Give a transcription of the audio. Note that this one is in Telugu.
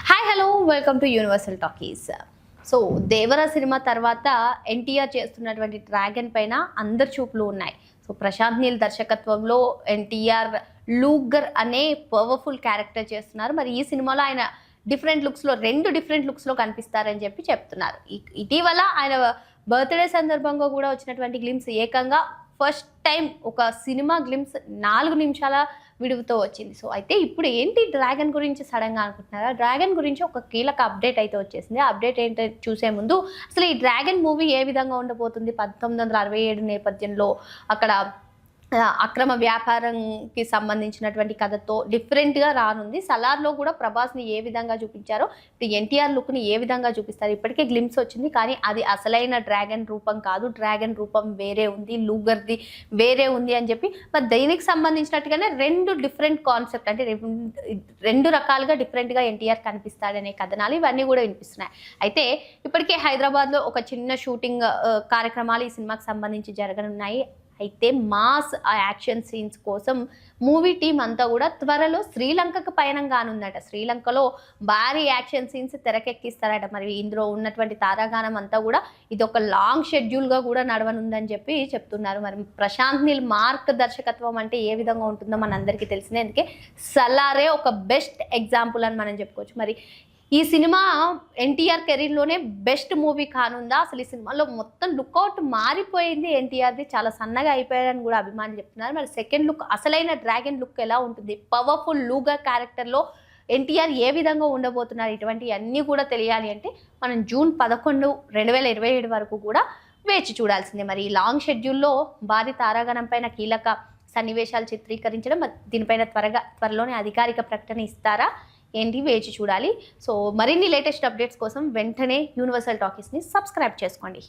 Hi hello welcome to universal talkies. So Devara cinema తర్వాత ఎన్టీఆర్ చేస్తున్నటువంటి డ్రాగన్ పైన అందరి చూపులు ఉన్నాయి. సో ప్రశాంత్ నీల్ దర్శకత్వంలో ఎన్టీఆర్ లూగర్ అనే పవర్ఫుల్ క్యారెక్టర్ చేస్తున్నారు. మరి ఈ సినిమాలో ఆయన రెండు డిఫరెంట్ లుక్స్లో కనిపిస్తారని చెప్తున్నారు. ఇటీవల ఆయన బర్త్డే సందర్భంగా కూడా వచ్చినటువంటి గ్లిమ్స్ ఏకంగా ఫస్ట్ టైం ఒక సినిమా గ్లిమ్స్ 4 నిమిషాల విడుపుతో వచ్చింది. సో అయితే ఇప్పుడు ఏంటి డ్రాగన్ గురించి సడన్గా అనుకుంటున్నారా? డ్రాగన్ గురించి ఒక కీలక అప్డేట్ అయితే వచ్చేసింది. అప్డేట్ ఏంటో చూసే ముందు అసలు ఈ డ్రాగన్ మూవీ ఏ విధంగా ఉండబోతుంది? 1967 నేపథ్యంలో అక్కడ అక్రమ వ్యాపారంకి సంబంధించినటువంటి కథతో డిఫరెంట్గా రానుంది. సలార్లో కూడా ప్రభాస్ని ఏ విధంగా చూపించారో ఇప్పుడు ఎన్టీఆర్ లుక్ని ఏ విధంగా చూపిస్తారు? ఇప్పటికే గ్లిమ్స్ వచ్చింది, కానీ అది అసలైన డ్రాగన్ రూపం కాదు. డ్రాగన్ రూపం వేరే ఉంది, లూగర్ది వేరే ఉంది అని చెప్పి మరి దీనికి సంబంధించినట్టుగానే 2 డిఫరెంట్ కాన్సెప్ట్, అంటే 2 రకాలుగా డిఫరెంట్గా ఎన్టీఆర్ కనిపిస్తాడనే కథనాలు ఇవన్నీ కూడా వినిపిస్తున్నాయి. అయితే ఇప్పటికే హైదరాబాద్లో ఒక చిన్న షూటింగ్ కార్యక్రమాలు ఈ సినిమాకి సంబంధించి జరగనున్నాయి. అయితే మాస్ యాక్షన్ సీన్స్ కోసం మూవీ టీం అంతా కూడా త్వరలో శ్రీలంకకు పయనం కానుందట. శ్రీలంకలో భారీ యాక్షన్ సీన్స్ తెరకెక్కిస్తారట. మరి ఇందులో ఉన్నటువంటి తారాగానం అంతా కూడా ఇది ఒక లాంగ్ షెడ్యూల్గా కూడా నడవనుందని చెప్తున్నారు. మరి ప్రశాంత్ నీల్ మార్క్ దర్శకత్వం అంటే ఏ విధంగా ఉంటుందో మనందరికీ తెలిసిందే. అందుకే సలారే ఒక బెస్ట్ ఎగ్జాంపుల్ అని మనం చెప్పుకోవచ్చు. మరి ఈ సినిమా ఎన్టీఆర్ కెరీర్లోనే బెస్ట్ మూవీ కానుందా? అసలు ఈ సినిమాలో మొత్తం లుక్అవుట్ మారిపోయింది. ఎన్టీఆర్ది చాలా సన్నగా అయిపోయారని కూడా అభిమానులు చెప్తున్నారు. మరి సెకండ్ లుక్, అసలైన డ్రాగన్ లుక్ ఎలా ఉంటుంది? పవర్ఫుల్ లూగర్ క్యారెక్టర్లో ఎన్టీఆర్ ఏ విధంగా ఉండబోతున్నారు? ఇటువంటి అన్నీ కూడా తెలియాలి అంటే మనం జూన్ 11, 2027 వరకు కూడా వేచి చూడాల్సిందే. మరి ఈ లాంగ్ షెడ్యూల్లో భారీ తారాగణం పైన కీలక సన్నివేశాలు చిత్రీకరించడం, దీనిపైన త్వరలోనే అధికారిక ప్రకటన ఇస్తారా ఏంటి? వేచి చూడాలి. సో మరిన్ని లేటెస్ట్ అప్డేట్స్ కోసం వెంటనే యూనివర్సల్ టాకీస్ని సబ్స్క్రైబ్ చేసుకోండి.